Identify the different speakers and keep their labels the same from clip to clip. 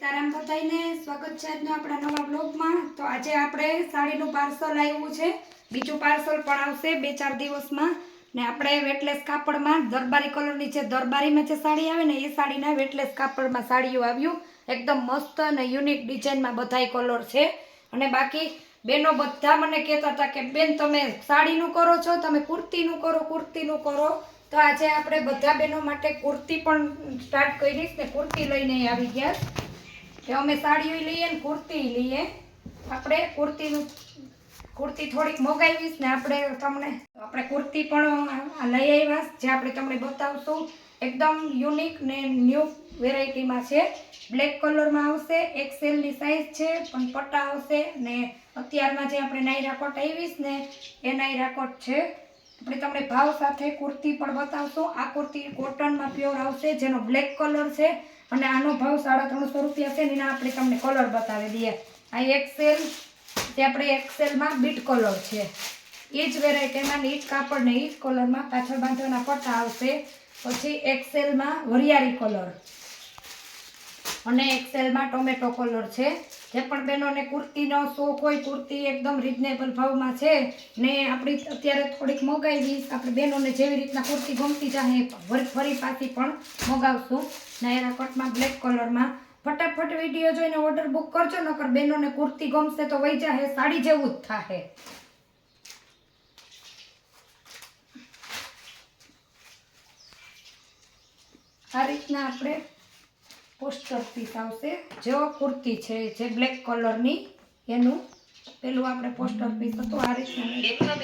Speaker 1: સીતારામ બધાઈને સ્વાગત છે આજના આપણા નવા બ્લોગમાં। તો આજે આપણે સાડીનું પાર્સલ આવ્યું છે, બીજું પાર્સલ પણ આવશે 2-4 દિવસમાં। ને આપણે વેટલેસ કાપડમાં દરબારી કલરની જે દરબારીમાં જે સાડી આવે ને એ સાડીના વેટલેસ કાપડમાં સાડીઓ આવ્યું, એકદમ મસ્ત અને યુનિક ડિઝાઇનમાં બધાય કલર છે। અને બાકી બેનો બધા મને કહેતા હતા કે બેન તમે સાડીનું કરો છો, તમે કુર્તીનું કરો। તો આજે આપણે બધા બહેનો માટે કુર્તી પણ સ્ટાર્ટ કરીશ ને કુર્તી લઈને આવી ગયા કે અમે સાડીઓ લઈએ ને કુર્તી લઈએ। આપણે કુર્તી થોડીક મગાવીશ ને આપણે કુર્તી પણ લઈ આવ્યા જે આપણે તમને બતાવશું। એકદમ યુનિક ને ન્યૂ વેરાયટીમાં છે, બ્લેક કલરમાં આવશે, XL ની સાઈઝ છે, પણ પટ્ટા આવશે ને અત્યારમાં જે આપણે નાયરા કોટ આવીશ ને એ નાયરા કોટ છે। આપણે તમને ભાવ સાથે કુર્તી પણ બતાવશું। આ કુર્તી કોટનમાં પ્યોર આવશે જેનો બ્લેક કલર છે અને આનો ભાવ 350 રૂપિયા છે ને આપણે તમને કલર બતાવી દઈએ। આ XL જે આપણે XLમાં બીટ કલર છે, એ જ વેરાયટીમાં એ જ કાપડ ને એ જ કલરમાં પાછળ બાંધવાના પટ્ટા આવશે। પછી XLમાં વરિયાળી કલર અને XLમાં ટોમેટો કલર છે। જે પણ બહેનોને કુર્તીનો શોખ હોય, કુર્તી એકદમ રિઝનેબલ ભાવમાં છે ને આપણી અત્યારે થોડીક મગાવી, આપણે બહેનોને જેવી રીતના કુર્તી ગમતી જાય ફરી પાછી પણ મગાવશું નાયરા કટમાં બ્લેક કલરમાં। ફટાફટ વિડીયો જોઈને ઓર્ડર બુક કરજો, નકર બહેનોને કુર્તી ગમશે તો વહી જાહે, સાડી જેવું જ થાહે। આ રીતના આપણે પોસ્ટર પીસ આવશે, જેવો કુર્તી છે જે બ્લેક કલરની એનું પેલું આપણે પોસ્ટર પીસ હતું આ રીતના।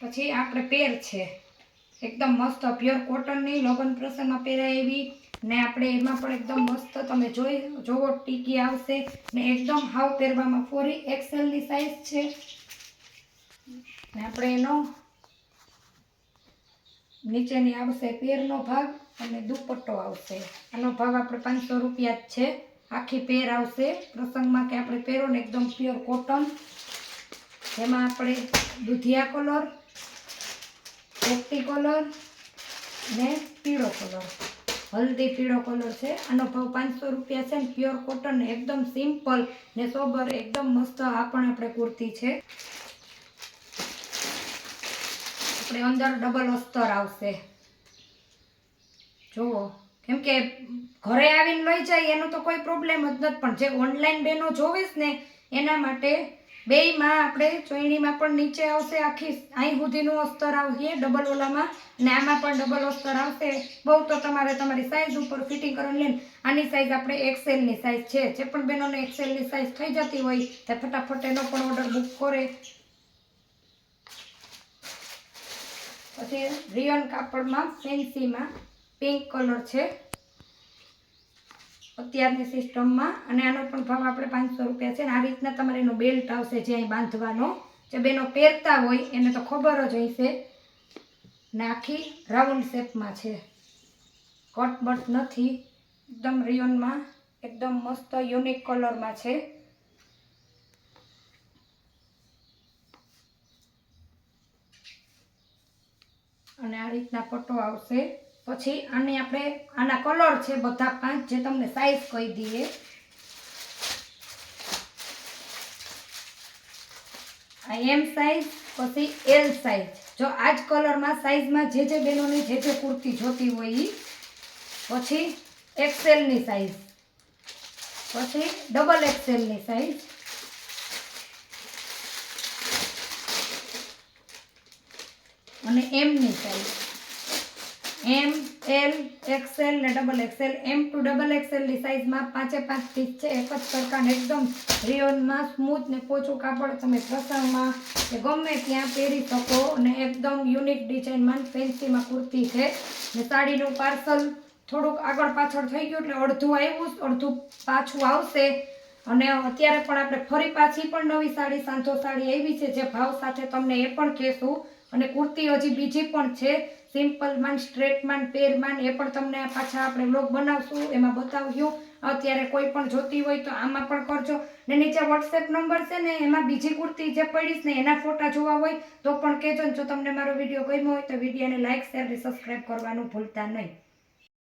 Speaker 1: પછી આપણે પેર છે એકદમ મસ્ત પ્યોર કોટનની, લગ્ન પ્રસંગમાં પહેરાય એવી ને આપણે એમાં પણ એકદમ મસ્ત તમે જોવો ટીકી આવશે ને એકદમ હાવ પહેરવામાં પૂરી XL ની સાઈઝ છે ને આપણે એનો નીચેની આવશે પેરનો ભાગ અને દુપટ્ટો આવશે। આનો ભાવ આપણે 500 રૂપિયા જ છે। આખી પેર આવશે પ્રસંગમાં કે આપણે પહેરો ને એકદમ પ્યોર કોટન, જેમાં આપણે દુધિયા કલર, પોપટી કલર ને પીળો કલર, હલ્દી પીળો કલર છે। આનો ભાવ 500 રૂપિયા છે ને પ્યોર કોટન એકદમ સિમ્પલ ને સોબર એકદમ મસ્ત આ પણ આપણે કુર્તી છે। આપણે અંદર ડબલ અસ્તર આવશે, જુઓ, કેમ કે ઘરે આવીને લઈ જાય એનું તો કોઈ પ્રોબ્લેમ જ નથી, પણ જે ઓનલાઈન બહેનો જોવેશ ને એના માટે બેયમાં આપણે ચોયણીમાં પણ નીચે આવશે આખી અહીં સુધીનું અસ્તર આવશે ડબલ ઓલામાં ને આમાં પણ ડબલ અસ્તર આવશે। બહુ તો તમારી સાઈઝ ઉપર ફિટિંગ કરવાની લે। આની સાઈઝ આપણે XL ની સાઈઝ છે, જે પણ બહેનોને XL ની સાઈઝ થઈ જતી હોય તો ફટાફટ એનો પણ ઓર્ડર બુક કરે। પછી રિયોન કાપડમાં ફેન્સીમાં પિંક કલર છે અત્યારની સિસ્ટમમાં અને આનો પણ ભાવ આપણે 500 રૂપિયા છે ને આ રીતના તમારે એનો બેલ્ટ આવશે જે અહીં બાંધવાનો, જે બેનો પહેરતા હોય એને તો ખબર જ હશે ને આખી રાઉન્ડ શેપમાં છે, કટ બટ નથી, એકદમ રિયોનમાં એકદમ મસ્ત યુનિક કલરમાં છે। અને આ રીતના પટ્ટો આવશે। પછી આના કલર છે બધા 5 જે તમને સાઈઝ કહી દઈએ। આ M સાઈઝ, પછી L સાઈઝ, જો આ જ કલરમાં સાઈઝમાં જે બહેનોને જે કુર્તી જોતી હોય, પછી XL ની સાઈઝ, પછી ડબલ XL ની સાઈઝ, અને M ની સાઈઝ, M, L, XL ને double XL, M to double XL ની સાઈઝમાં 5 પીસ છે એક જ સરખા ને એકદમ રિયોનમાં સ્મૂથ ને પોચું કાપડ, તમે પ્રસંગમાં કે ગમે ત્યાં પહેરી શકો અને એકદમ યુનિક ડિઝાઇનમાં ફેન્સીમાં કુર્તી છે ને સાડીનું પાર્સલ થોડુંક આગળ પાછળ થઈ ગયું એટલે અડધું આવ્યું અડધું પાછું આવશે। અને અત્યારે પણ આપણે ફરી પાછી પણ નવી સાડી સાંધો સાડી આવી છે જે ભાવ સાથે તમને એ પણ કહેશું। અને કુર્તી હજી બીજી પણ છે, સિમ્પલમાં સ્ટ્રેટમાં પેરમાં, એ પણ તમને પાછા આપણે વ્લોગ બનાવશું, એમાં બતાવ્યું. અત્યારે કોઈ પણ જોતી હોય તો આમાં પણ કરજો. ને નીચે વોટ્સએપ નંબર છે ને, એમાં બીજી કુર્તી જે પડીશ ને એના ફોટા જોવા હોય તો પણ કહેજો. ને જો તમને મારો વિડીયો ગમ્યો હોય તો વિડીયોને લાઇક, શેર અને સબસ્ક્રાઈબ કરવાનું ભૂલતા નહીં.